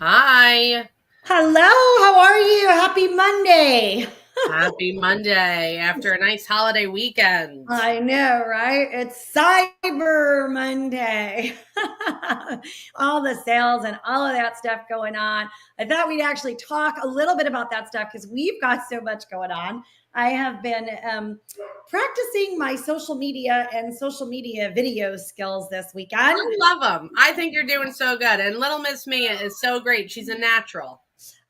Hi. Hello, how are you? Happy Monday. Happy Monday after a nice holiday weekend. I know, right? It's Cyber Monday. All the sales and all of that stuff going on. I thought we'd actually talk a little bit about that stuff because we've got so much going on. I have been practicing my social media and social media video skills this weekend. I love them. I think you're doing so good. And little Miss Mia is so great. She's a natural.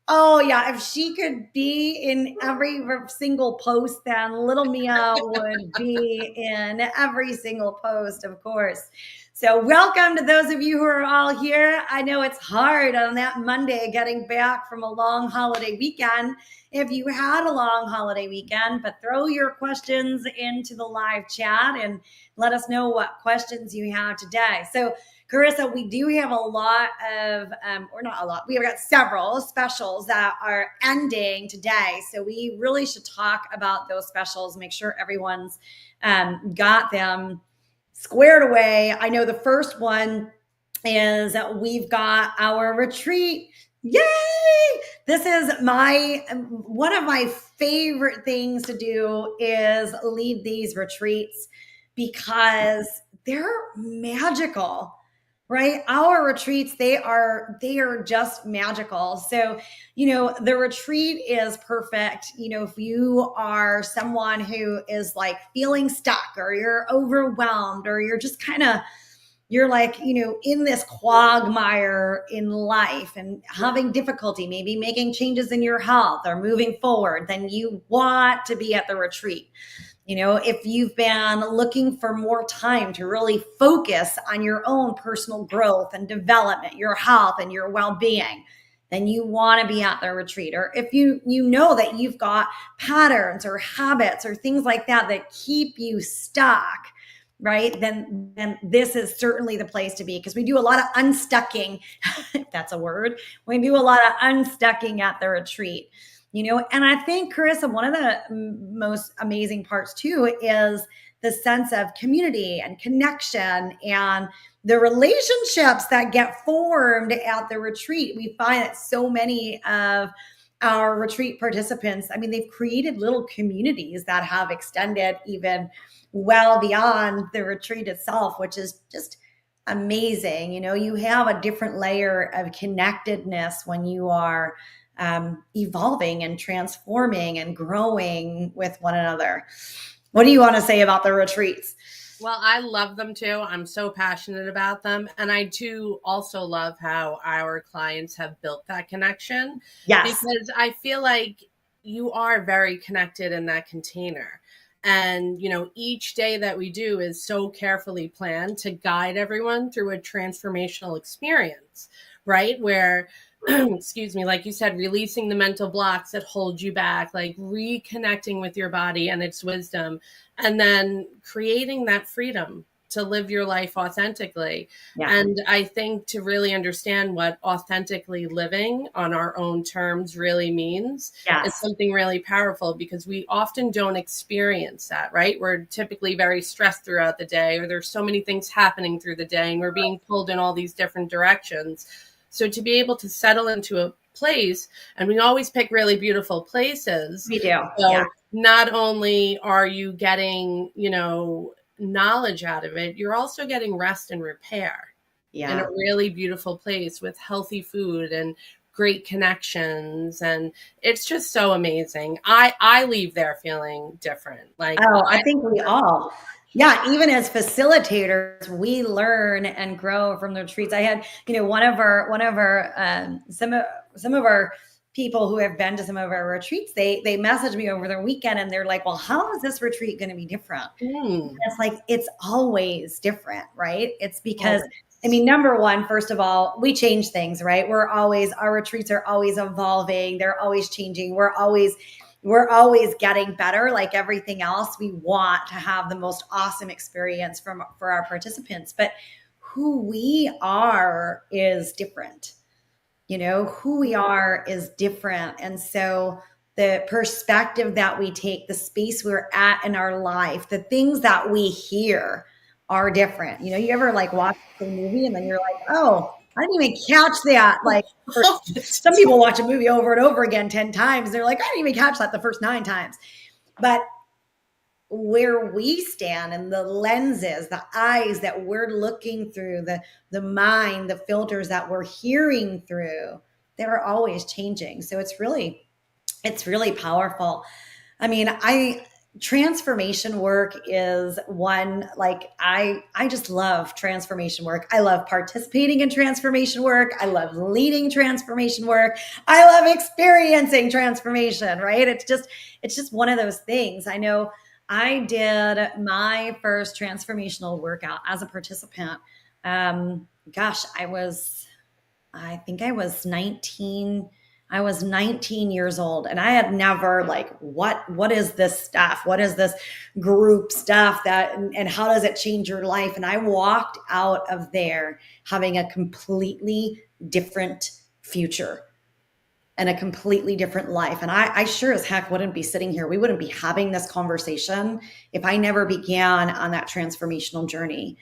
Oh yeah, if she could be in every single post, then little Mia would be in every single post, of course. So welcome to those of you who are all here. I know it's hard on that Monday getting back from a long holiday weekend. If you had a long holiday weekend, but throw your questions into the live chat and let us know what questions you have today. So Carissa, we do have a lot of, or not a lot, we have got several specials that are ending today. So we really should talk about those specials, make sure everyone's got them squared away. I know the first one is we've got our retreat. Yay! This is one of my favorite things to do is lead these retreats because they're magical, right? Our retreats, they are just magical. So, the retreat is perfect. If you are someone who is like feeling stuck or you're overwhelmed or you're just kind of you're like, in this quagmire in life and having difficulty, maybe making changes in your health or moving forward, then you want to be at the retreat. If you've been looking for more time to really focus on your own personal growth and development, your health and your well-being, then you want to be at the retreat. Or if you know that you've got patterns or habits or things like that that keep you stuck, right? Then this is certainly the place to be because we do a lot of unstucking, if that's a word. We do a lot of unstucking at the retreat. And I think, Carissa, one of the most amazing parts too is the sense of community and connection and the relationships that get formed at the retreat. We find that so many of our retreat participants, I mean, they've created little communities that have extended even well beyond the retreat itself, which is just amazing. You have a different layer of connectedness when you are evolving and transforming and growing with one another. What do you want to say about the retreats? Well, I love them too. I'm so passionate about them. And I do also love how our clients have built that connection Yes. because I feel like you are very connected in that container. And, each day that we do is so carefully planned to guide everyone through a transformational experience, right? Where, excuse me, like you said, releasing the mental blocks that hold you back, like reconnecting with your body and its wisdom, and then creating that freedom to live your life authentically. Yeah. And I think to really understand what authentically living on our own terms really means is Yes. something really powerful because we often don't experience that, right? We're typically very stressed throughout the day, or there's so many things happening through the day, and we're being pulled in all these different directions. So to be able to settle into a place, and we always pick really beautiful places. We do. Yeah. So not only are you getting, knowledge out of it, you're also getting rest and repair in a Yeah. really beautiful place with healthy food and great connections. And it's just so amazing. I leave there feeling different. Like Oh, I I think we all, yeah, even as facilitators, we learn and grow from the retreats. I had, some of our people who have been to some of our retreats, they messaged me over the weekend and they're like, well, how is this retreat going to be different? mm, It's like, it's always different, right? It's because, always. I mean, number one, first of all, we change things, right? Our retreats are always evolving. They're always changing. We're always getting better. Like everything else, we want to have the most awesome experience for our participants. But who we are is different. Who we are is different. And so the perspective that we take, the space we're at in our life, the things that we hear are different. You ever like watch a movie and then you're like, oh, I didn't even catch that. Like, some people watch a movie over and over again 10 times. They're like, I didn't even catch that the first 9 times. But where we stand and the lenses, the eyes that we're looking through, the mind, the filters that we're hearing through, they're always changing. So it's really powerful. I mean, transformation work is one, like I just love transformation work. I love participating in transformation work. I love leading transformation work. I love experiencing transformation, right? It's just one of those things. I know I did my first transformational workout as a participant. Gosh, I think I was 19. I was 19 years old, and I had never, like, what is this stuff? What is this group stuff that, and how does it change your life? And I walked out of there having a completely different future and a completely different life. And I sure as heck wouldn't be sitting here. We wouldn't be having this conversation if I never began on that transformational journey.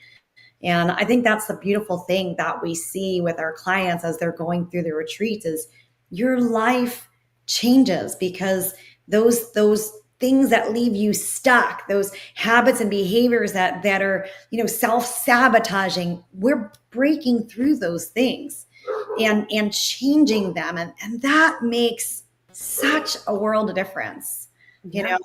And I think that's the beautiful thing that we see with our clients as they're going through the retreats is your life changes because those things that leave you stuck, those habits and behaviors that are, self-sabotaging, we're breaking through those things and changing them. And that makes such a world of difference, you know?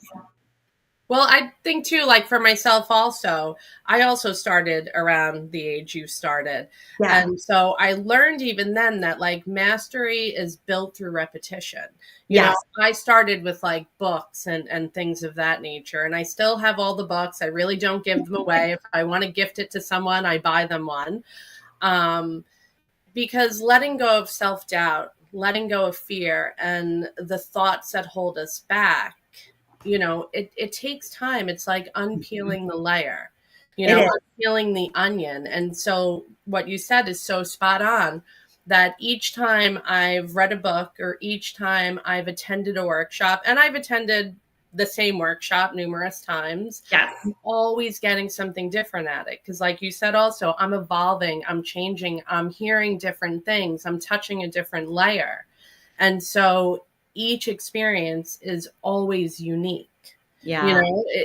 Well, I think too, like for myself also, I also started around the age you started. Yeah. And so I learned even then that like mastery is built through repetition. Yes. I started with like books and things of that nature. And I still have all the books. I really don't give them away. If I want to gift it to someone, I buy them one. Because letting go of self-doubt, letting go of fear and the thoughts that hold us back, it takes time. It's like unpeeling the layer, unpeeling the onion. And so what you said is so spot on, that each time I've read a book or each time I've attended a workshop, and I've attended the same workshop numerous times, yes, I'm always getting something different at it. Because like you said, also, I'm evolving, I'm changing, I'm hearing different things, I'm touching a different layer. And so each experience is always unique. Yeah.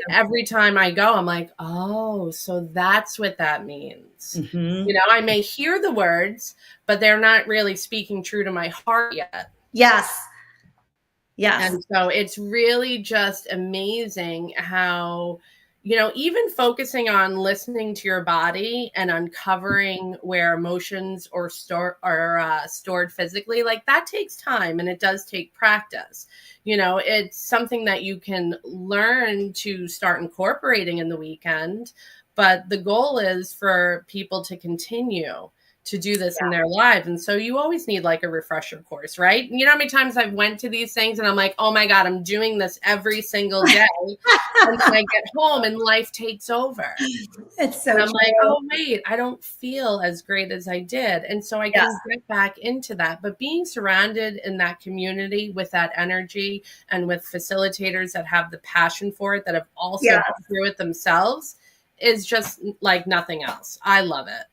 Every time I go, I'm like, oh, so that's what that means. Mm-hmm. I may hear the words, but they're not really speaking true to my heart yet. Yes. Yes. And so it's really just amazing how, even focusing on listening to your body and uncovering where emotions are stored physically, like that takes time and it does take practice. It's something that you can learn to start incorporating in the weekend, but the goal is for people to continue to do this in their lives. And so you always need like a refresher course, right? You know how many times I've went to these things and I'm like, oh my God, I'm doing this every single day. And then I get home and life takes over. It's so and I'm true. like, oh wait, I don't feel as great as I did. And so I can get back into that. But being surrounded in that community with that energy and with facilitators that have the passion for it, that have also gone through it themselves, is just like nothing else. I love it.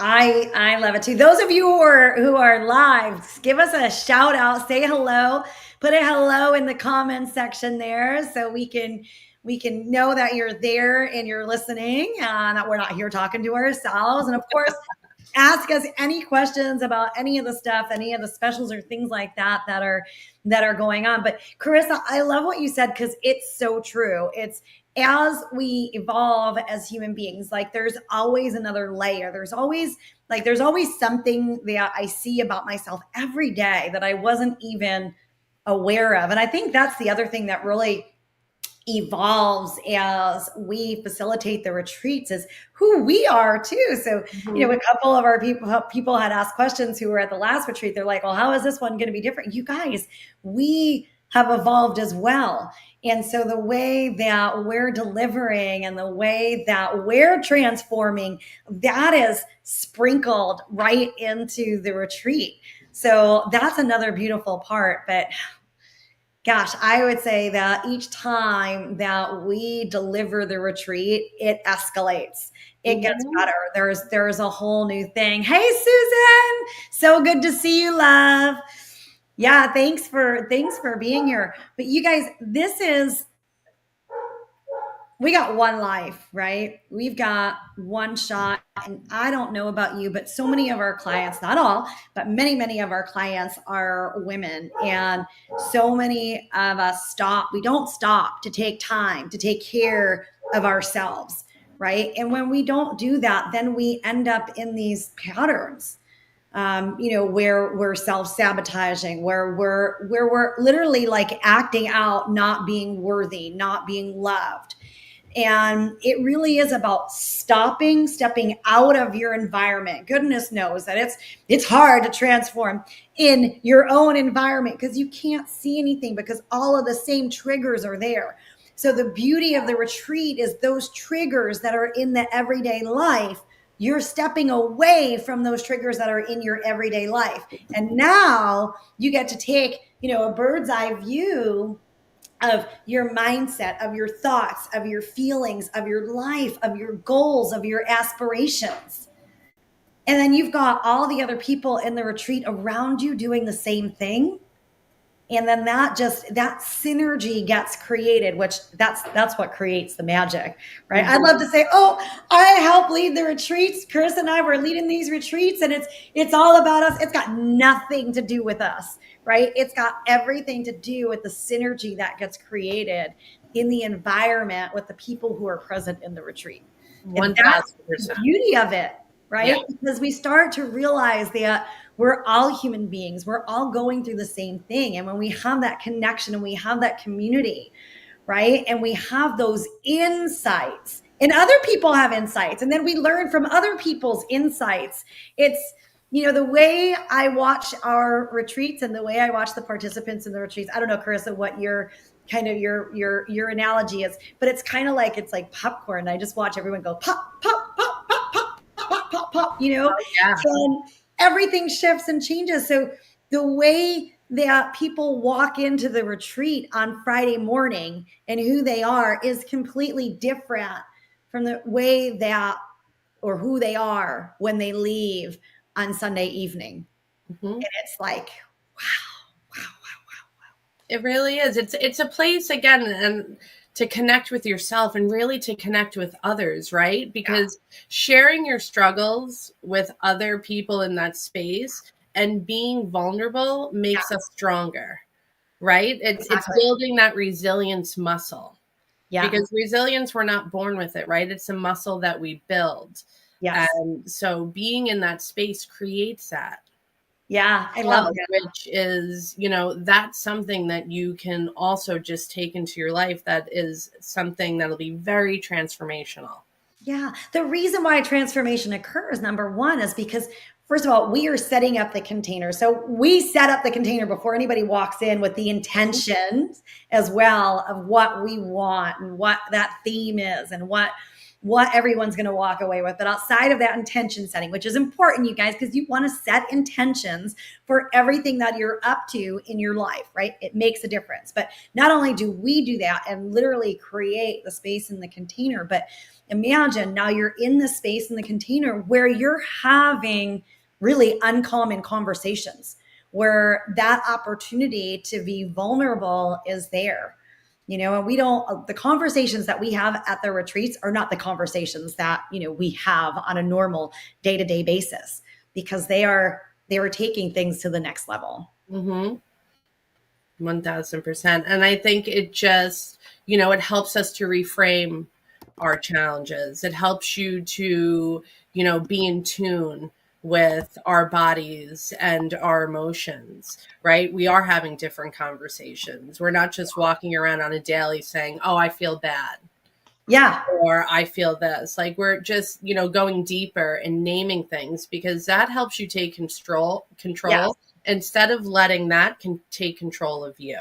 I love it too. Those of you who are live, give us a shout out, say hello, put a hello in the comments section there so we can know that you're there and you're listening and that we're not here talking to ourselves. And of course, ask us any questions about any of the stuff, any of the specials or things like that that are going on. But Carissa, I love what you said because it's so true. It's as we evolve as human beings, like there's always another layer. There's always something that I see about myself every day that I wasn't even aware of. And I think that's the other thing that really evolves as we facilitate the retreats is who we are too. So, a couple of our people had asked questions who were at the last retreat. They're like, well, how is this one going to be different? You guys, we have evolved as well. And so the way that we're delivering and the way that we're transforming, that is sprinkled right into the retreat. So that's another beautiful part. But gosh, I would say that each time that we deliver the retreat, it escalates. it gets better. There's a whole new thing. Hey, Susan, so good to see you, love. Yeah, thanks for being here. But you guys, we got one life, right? We've got one shot. And I don't know about you, but so many of our clients, not all, but many of our clients are women. And so many of us we don't stop to take time to take care of ourselves, right? And when we don't do that, then we end up in these patterns, where we're self-sabotaging, where we're literally like acting out, not being worthy, not being loved. And it really is about stepping out of your environment. Goodness knows that it's hard to transform in your own environment because you can't see anything because all of the same triggers are there. So the beauty of the retreat is those triggers that are in the everyday life, you're stepping away from those triggers that are in your everyday life. And now you get to take, a bird's eye view of your mindset, of your thoughts, of your feelings, of your life, of your goals, of your aspirations. And then you've got all the other people in the retreat around you doing the same thing. And then that synergy gets created, which that's what creates the magic, right? Mm-hmm. I'd love to say, oh, I help lead the retreats. Chris and I were leading these retreats and it's all about us. It's got nothing to do with us, right? It's got everything to do with the synergy that gets created in the environment with the people who are present in the retreat. 1,000%. And that's the beauty of it, right? Yeah. Because we start to realize that we're all human beings. We're all going through the same thing. And when we have that connection and we have that community, right? And we have those insights and other people have insights. And then we learn from other people's insights. It's, the way I watch our retreats and the way I watch the participants in the retreats, I don't know, Carissa, what your kind of your analogy is, but it's kind of like, it's like popcorn. I just watch everyone go pop, pop, pop, pop, pop, pop, pop, pop, Yeah. And everything shifts and changes. So the way that people walk into the retreat on Friday morning and who they are is completely different from the way that, or who they are when they leave on Sunday evening. Mm-hmm. And it's like, wow. It really is. It's a place, again, and to connect with yourself and really to connect with others, right? Because sharing your struggles with other people in that space and being vulnerable makes us stronger, right? It's building that resilience muscle. Yeah. Because resilience, we're not born with it, right? It's a muscle that we build. Yes. And so being in that space creates that. Yeah, I love it. Which is, that's something that you can also just take into your life. That is something that'll be very transformational. Yeah. The reason why transformation occurs, number one, is because, first of all, we are setting up the container. So we set up the container before anybody walks in with the intentions as well of what we want and what that theme is and what everyone's going to walk away with. But outside of that intention setting, which is important, you guys, because you want to set intentions for everything that you're up to in your life, right? It makes a difference. But not only do we do that and literally create the space in the container, but imagine now you're in the space in the container where you're having really uncommon conversations, where that opportunity to be vulnerable is there. And the conversations that we have at the retreats are not the conversations that, we have on a normal day-to-day basis, because they were taking things to the next level. Mm-hmm. 1,000%. And I think it just, it helps us to reframe our challenges. It helps you to, be in tune with our bodies and our emotions, right? We are having different conversations. We're not just walking around on a daily saying, oh, I feel bad. Yeah. Or I feel this. Like, we're just, going deeper and naming things, because that helps you take control yes. instead of letting that take control of you.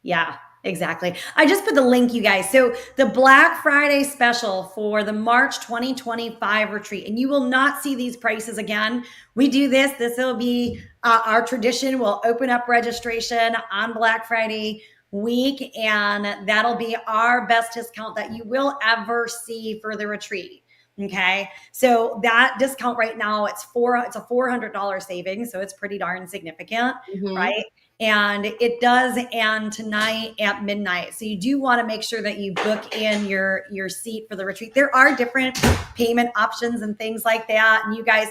Yeah. Exactly. I just put the link, you guys. So the Black Friday special for the March 2025 retreat, and you will not see these prices again. We do this. This will be our tradition. We'll open up registration on Black Friday week, and that'll be our best discount that you will ever see for the retreat. Okay. So that discount right now, it's a $400 savings. So it's pretty darn significant, Mm-hmm. right? And it does end tonight at midnight. So you do want to make sure that you book in your seat for the retreat. There are different payment options and things like that. And you guys,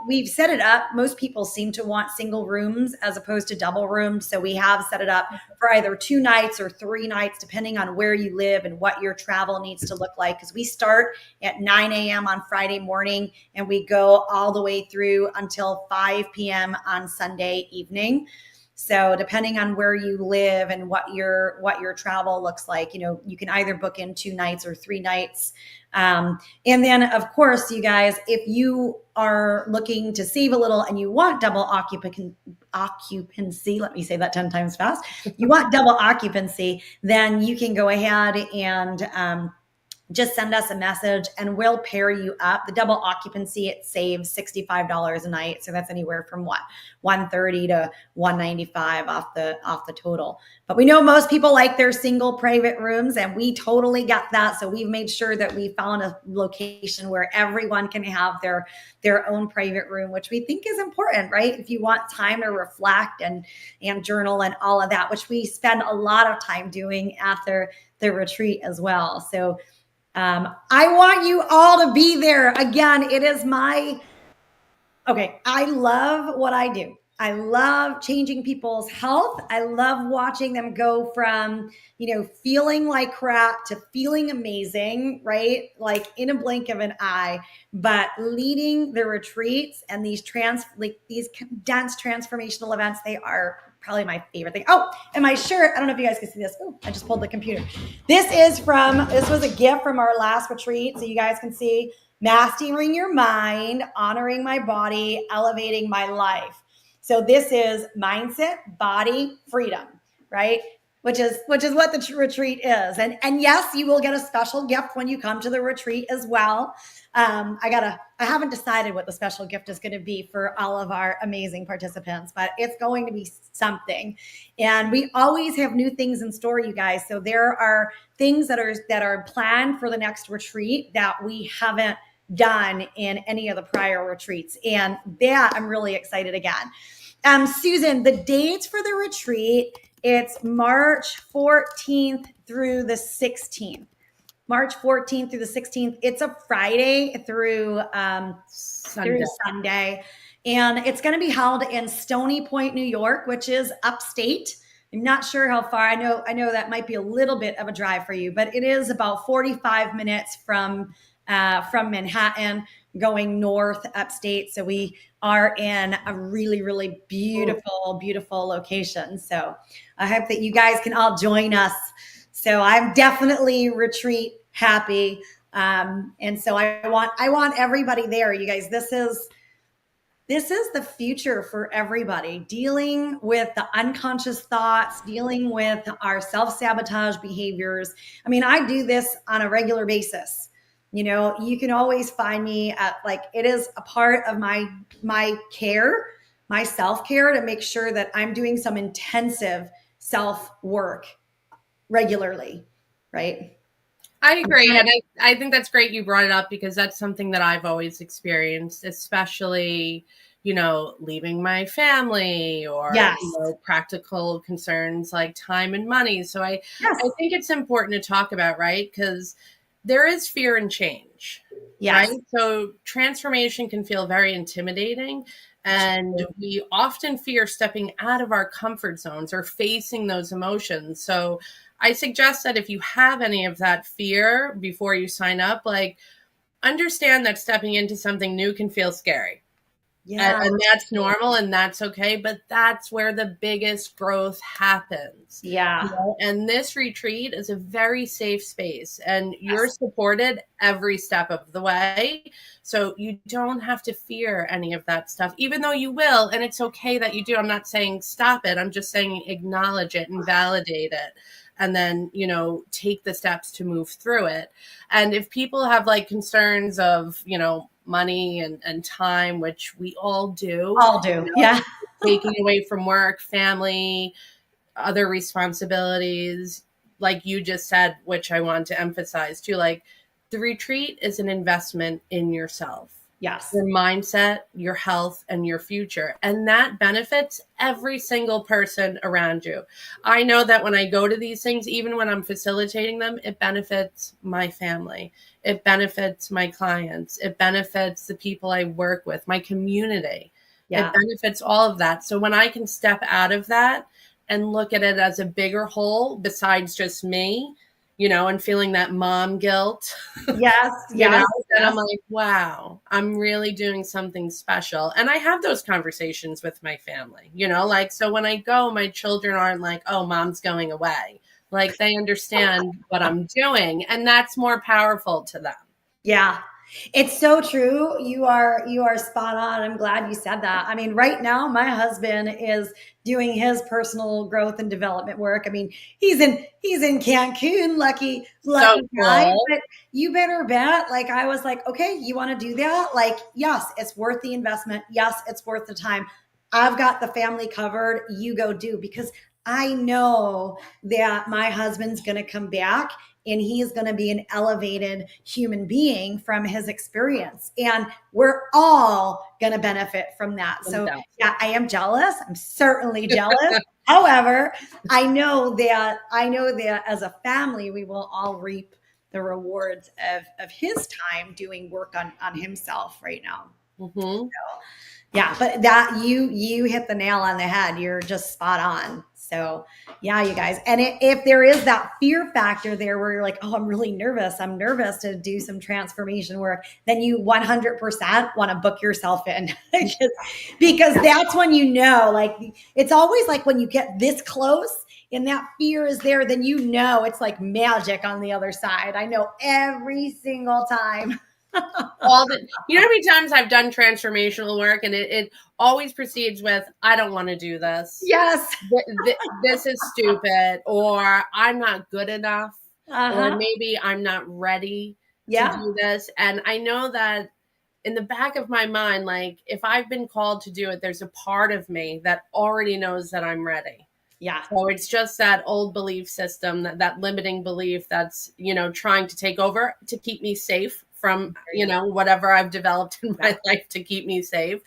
we've set it up. Most people seem to want single rooms as opposed to double rooms. So we have set it up for either 2 nights or 3 nights, depending on where you live and what your travel needs to look like. Because we start at 9 a.m. on Friday morning and we go all the way through until 5 p.m. on Sunday evening. So depending on where you live and what your travel looks like, you can either book in 2 nights or 3 nights. And then, of course, you guys, if you are looking to save a little and you want double occupancy, let me say that 10 times fast. You want double occupancy, then you can go ahead and just send us a message and we'll pair you up. The double occupancy, it saves $65 a night. So that's anywhere from $130 to $195 off the total. But we know most people like their single private rooms and we totally get that. So we've made sure that we found a location where everyone can have their own private room, which we think is important, right? If you want time to reflect and journal and all of that, which we spend a lot of time doing at the retreat as well. So I want you all to be there. Again, I love what I do. I love changing people's health. I love watching them go from, feeling like crap to feeling amazing, right? Like in a blink of an eye, but leading the retreats and these condensed transformational events, they are probably my favorite thing. Oh, and my shirt, I don't know if you guys can see this. Oh, I just pulled the computer. This was a gift from our last retreat. So you guys can see mastering your mind, honoring my body, elevating my life. So this is mindset, body, freedom, right? Which is what the retreat is. And yes, you will get a special gift when you come to the retreat as well. I haven't decided what the special gift is going to be for all of our amazing participants, but it's going to be something. And we always have new things in store, you guys. So there are things that are planned for the next retreat that we haven't done in any of the prior retreats. And that I'm really excited again. Susan, the dates for the retreat, it's March 14th through the 16th. March 14th through the 16th. It's a Friday through Sunday. And it's going to be held in Stony Point, New York, which is upstate. I'm not sure how far. I know that might be a little bit of a drive for you, but it is about 45 minutes from Manhattan going north upstate. So we are in a really, really beautiful, beautiful location. So I hope that you guys can all join us. So I'm definitely retreat happy. And so I want everybody there. You guys, this is the future for everybody, dealing with the unconscious thoughts, dealing with our self-sabotage behaviors. I mean, I do this on a regular basis. You can always find me at it is a part of my care, my self-care, to make sure that I'm doing some intensive self-work regularly, right? I agree. And I think that's great you brought it up because that's something that I've always experienced, especially, leaving my family or Yes. practical concerns like time and money. So I think it's important to talk about, right? Because there is fear in change, Yes. right? So transformation can feel very intimidating. And we often fear stepping out of our comfort zones or facing those emotions. So I suggest that if you have any of that fear before you sign up, understand that stepping into something new can feel scary. Yeah. And that's normal and that's okay. But that's where the biggest growth happens. Yeah. And this retreat is a very safe space and you're supported every step of the way. So you don't have to fear any of that stuff, even though you will. And it's okay that you do. I'm not saying stop it. I'm just saying acknowledge it and validate it. And then, take the steps to move through it. And if people have concerns of, money and time, which we all do. Yeah. Taking away from work, family, other responsibilities, like you just said, which I want to emphasize too, The retreat is an investment in yourself, Yes. your mindset, your health, and your future. And that benefits every single person around you. I know that when I go to these things, even when I'm facilitating them, it benefits my family. It benefits my clients. It benefits the people I work with, my community. Yeah. It benefits all of that. So when I can step out of that and look at it as a bigger whole besides just me, and feeling that mom guilt, Yes. you know, Yes. and I'm Yes. like, wow, I'm really doing something special. And I have those conversations with my family, like, so when I go, my children aren't like, oh, mom's going away. Like, they understand what I'm doing, and that's more powerful to them. Yeah. It's so true. You are spot on. I'm glad you said that. I mean, right now my husband is doing his personal growth and development work. I mean, he's in Cancun, So lucky guy, cool. but you better bet, like, I was like, okay, you want to do that? Like, yes, it's worth the investment. Yes, it's worth the time. I've got the family covered. You go do, because I know that my husband's going to come back and he's going to be an elevated human being from his experience. And we're all going to benefit from that. So, yeah, I am jealous. I'm certainly jealous. However, I know that as a family, we will all reap the rewards of his time doing work on himself right now. Mm-hmm. So, yeah, but that you hit the nail on the head. You're just spot on. So, yeah, you guys. And if there is that fear factor there where you're like, oh, I'm really nervous. I'm nervous to do some transformation work, then you 100% want to book yourself in because that's when like, it's always like when you get this close and that fear is there, then it's like magic on the other side. I know every single time. How many times I've done transformational work and it always proceeds with, I don't want to do this. Yes. This is stupid, or I'm not good enough, Uh-huh. or maybe I'm not ready to do this. And I know that in the back of my mind, like, if I've been called to do it, there's a part of me that already knows that I'm ready. Yeah. So it's just that old belief system, that limiting belief that's, trying to take over to keep me safe from, whatever I've developed in my life to keep me safe.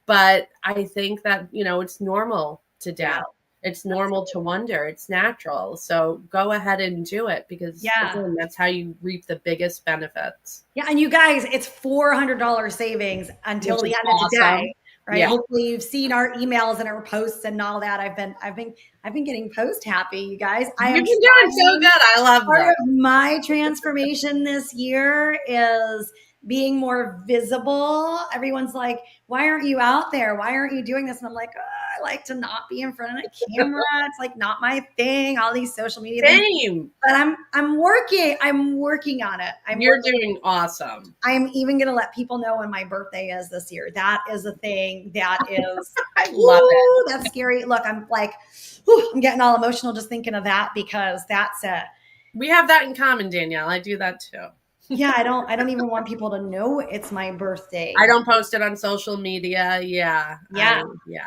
But I think that, it's normal to doubt. It's normal to wonder. It's natural. So go ahead and do it, because again, that's how you reap the biggest benefits. Yeah. And you guys, it's $400 savings until the end of the day. Right. Yeah. Hopefully you've seen our emails and our posts and all that. I've been getting post happy, you guys. You've been doing so good. I love part that. of my transformation this year is being more visible. Everyone's like, why aren't you out there? Why aren't you doing this? And I'm like, I like to not be in front of a camera. It's like not my thing, all these social media things. But I'm working on it. You're doing awesome. I'm even going to let people know when my birthday is this year. That is a thing that is, I love it. That's scary. Look, I'm like, I'm getting all emotional just thinking of that, because we have that in common, Danielle. I do that too. Yeah, I don't even want people to know it's my birthday. I don't post it on social media. Yeah. I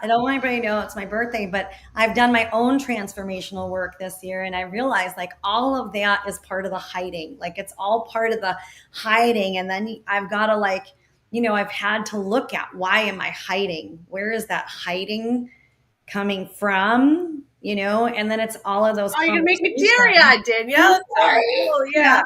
don't want anybody to know it's my birthday, but I've done my own transformational work this year, and I realized, like, all of that is part of the hiding. Like, it's all part of the hiding. And then I've got to, like, I've had to look at, why am I hiding? Where is that hiding coming from? And then it's all of those. Oh, you can make me teary-eyed, Danielle. Sorry. Yeah.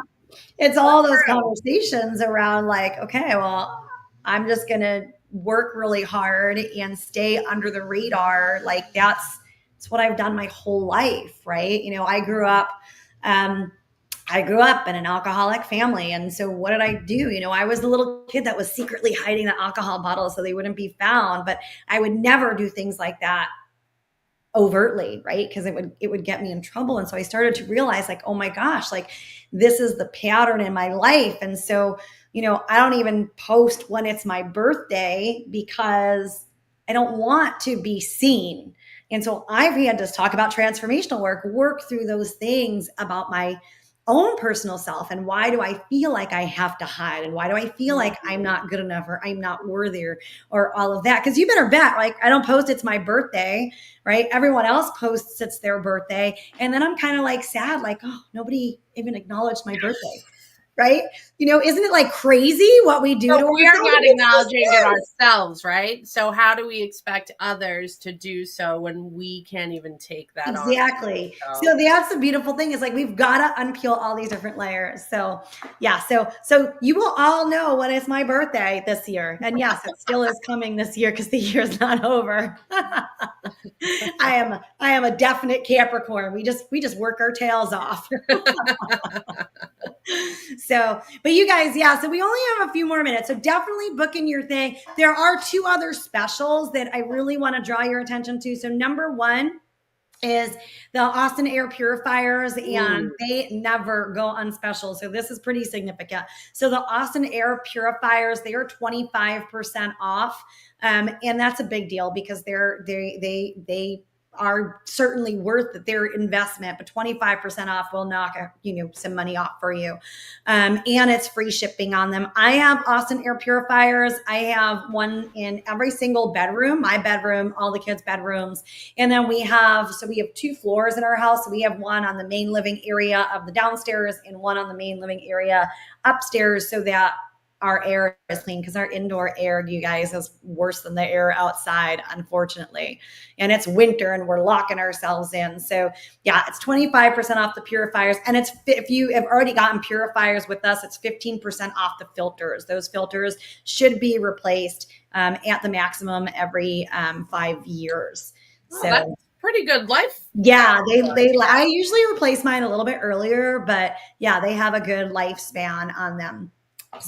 It's all those conversations around, like, okay, well, I'm just going to work really hard and stay under the radar. Like, that's what I've done my whole life. Right. I grew up in an alcoholic family. And so what did I do? I was the little kid that was secretly hiding the alcohol bottles so they wouldn't be found, but I would never do things like that overtly, right? Because it would get me in trouble. And so I started to realize, like, oh my gosh, like, this is the pattern in my life. And so, I don't even post when it's my birthday because I don't want to be seen. And so I've had to talk about transformational work through those things about my own personal self, and why do I feel like I have to hide, and why do I feel like I'm not good enough, or I'm not worthy, or all of that. Because you better bet, like, I don't post it's my birthday, right? Everyone else posts it's their birthday, and then I'm kind of like sad, like, oh, nobody even acknowledged my birthday, right? Isn't it like crazy what we do to So ourselves? we are not It makes us acknowledging it good. ourselves, right? So how do we expect others to do so when we can't even take that on? Exactly. So that's the beautiful thing is like we've got to unpeel all these different layers. So yeah, so you will all know when it's my birthday this year. And yes, it still is coming this year because the year's not over. I am a definite Capricorn. We just work our tails off. So, but you guys, yeah, so we only have a few more minutes. So definitely book in your thing. There are two other specials that I really want to draw your attention to. So number one is the Austin air purifiers, and they never go on special. So this is pretty significant. So the Austin air purifiers, they are 25% off. And that's a big deal because they are certainly worth their investment, but 25% off will knock some money off for you. And it's free shipping on them. I have Austin air purifiers. I have one in every single bedroom, my bedroom, all the kids' bedrooms. And then we have 2 floors in our house. So we have one on the main living area of the downstairs and one on the main living area upstairs, so that our air is clean, because our indoor air, you guys, is worse than the air outside, unfortunately. And it's winter and we're locking ourselves in. So yeah, it's 25% off the purifiers. And if you have already gotten purifiers with us, it's 15% off the filters. Those filters should be replaced at the maximum every 5 years. Oh, so that's pretty good life. Yeah, I usually replace mine a little bit earlier, but yeah, they have a good lifespan on them.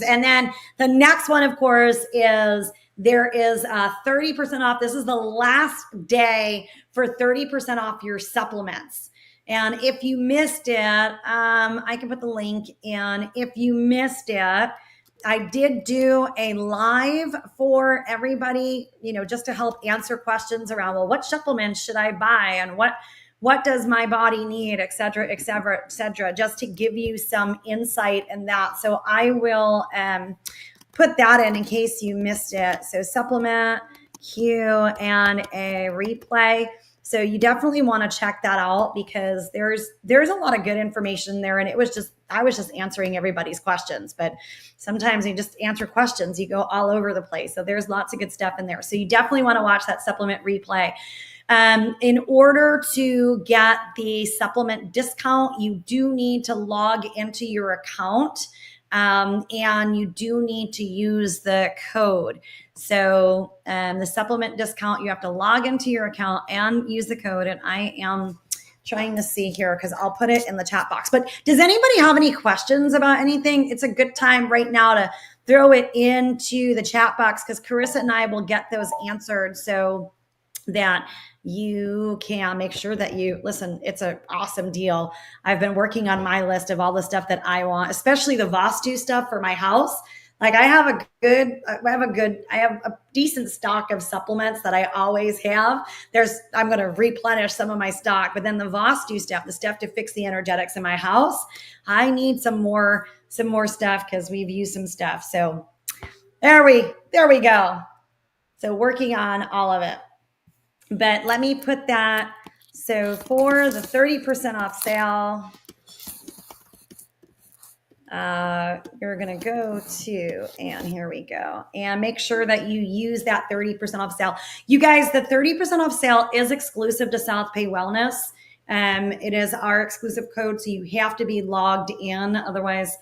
And then the next one, of course, is there is 30% off. This is the last day for 30% off your supplements. And if you missed it, I can put the link in. If you missed it, I did do a live for everybody, just to help answer questions around, well, what supplements should I buy and what does my body need, et cetera, et cetera, et cetera, just to give you some insight in that. So I will put that in case you missed it. So supplement, Q, and a replay. So you definitely want to check that out because there's a lot of good information there. And I was just answering everybody's questions, but sometimes you just answer questions, you go all over the place. So there's lots of good stuff in there. So you definitely want to watch that supplement replay. In order to get the supplement discount, you do need to log into your account, and you do need to use the code. So the supplement discount, you have to log into your account and use the code. And I am trying to see here because I'll put it in the chat box. But does anybody have any questions about anything? It's a good time right now to throw it into the chat box because Carissa and I will get those answered so that you can make sure that you listen. It's an awesome deal. I've been working on my list of all the stuff that I want, especially the Vastu stuff for my house. Like I have a decent stock of supplements that I always have. I'm going to replenish some of my stock, but then the Vastu stuff, the stuff to fix the energetics in my house, I need some more stuff because we've used some stuff. So there we go. So working on all of it. But let me put that. So for the 30% off sale, you're going to go to, and here we go, and make sure that you use that 30% off sale. You guys, the 30% off sale is exclusive to South Pay Wellness. It is our exclusive code, so you have to be logged in. Otherwise,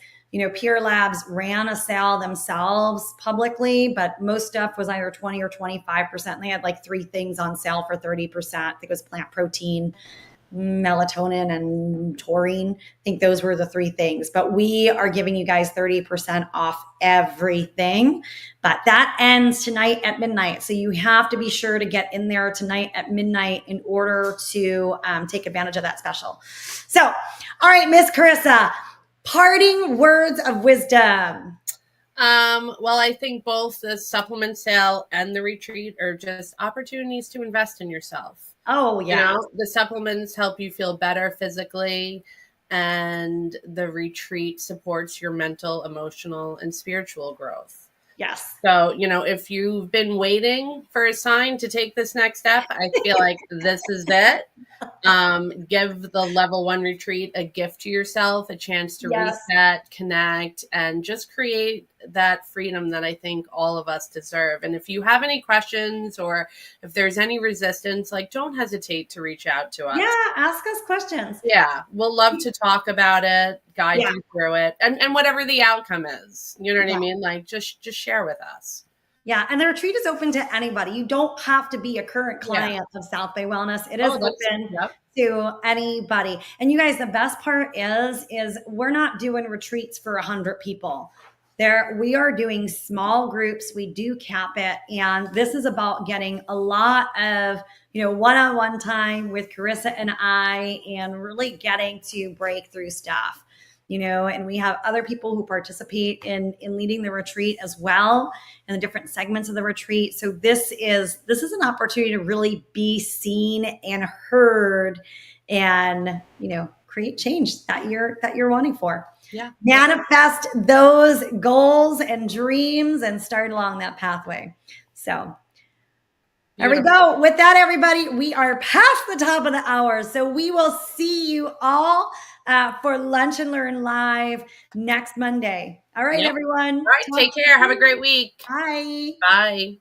Pure Labs ran a sale themselves publicly, but most stuff was either 20 or 25%. And they had like 3 things on sale for 30%. I think it was plant protein, melatonin, and taurine. I think those were the 3 things. But we are giving you guys 30% off everything. But that ends tonight at midnight. So you have to be sure to get in there tonight at midnight in order to take advantage of that special. So, all right, Miss Carissa, parting words of wisdom. Well, I think both the supplement sale and the retreat are just opportunities to invest in yourself. Oh, yeah. The supplements help you feel better physically, and the retreat supports your mental, emotional, and spiritual growth. Yes. So, if you've been waiting for a sign to take this next step, I feel like this is it. Give the level 1 retreat a gift to yourself, a chance to Yes. reset, connect, and just create that freedom that I think all of us deserve. And if you have any questions or if there's any resistance, like, don't hesitate to reach out to us. Yeah, ask us questions. Yeah, we'll love to talk about it, guide Yeah. you through it, and whatever the outcome is. You know what Yeah. I mean? Like, just share with us. Yeah, and the retreat is open to anybody. You don't have to be a current client of South Bay Wellness. It is open to anybody. And you guys, the best part is we're not doing retreats for 100 people. We are doing small groups. We do cap it, and this is about getting a lot of one-on-one time with Carissa and I, and really getting to break through stuff. And we have other people who participate in leading the retreat as well, and the different segments of the retreat. So this is an opportunity to really be seen and heard, and create change that you're wanting for. Yeah. Manifest those goals and dreams and start along that pathway. So there we go. With that, everybody, we are past the top of the hour. So we will see you all for Lunch and Learn Live next Monday. All right, everyone. All right. Take care. Have a great week. Bye. Bye.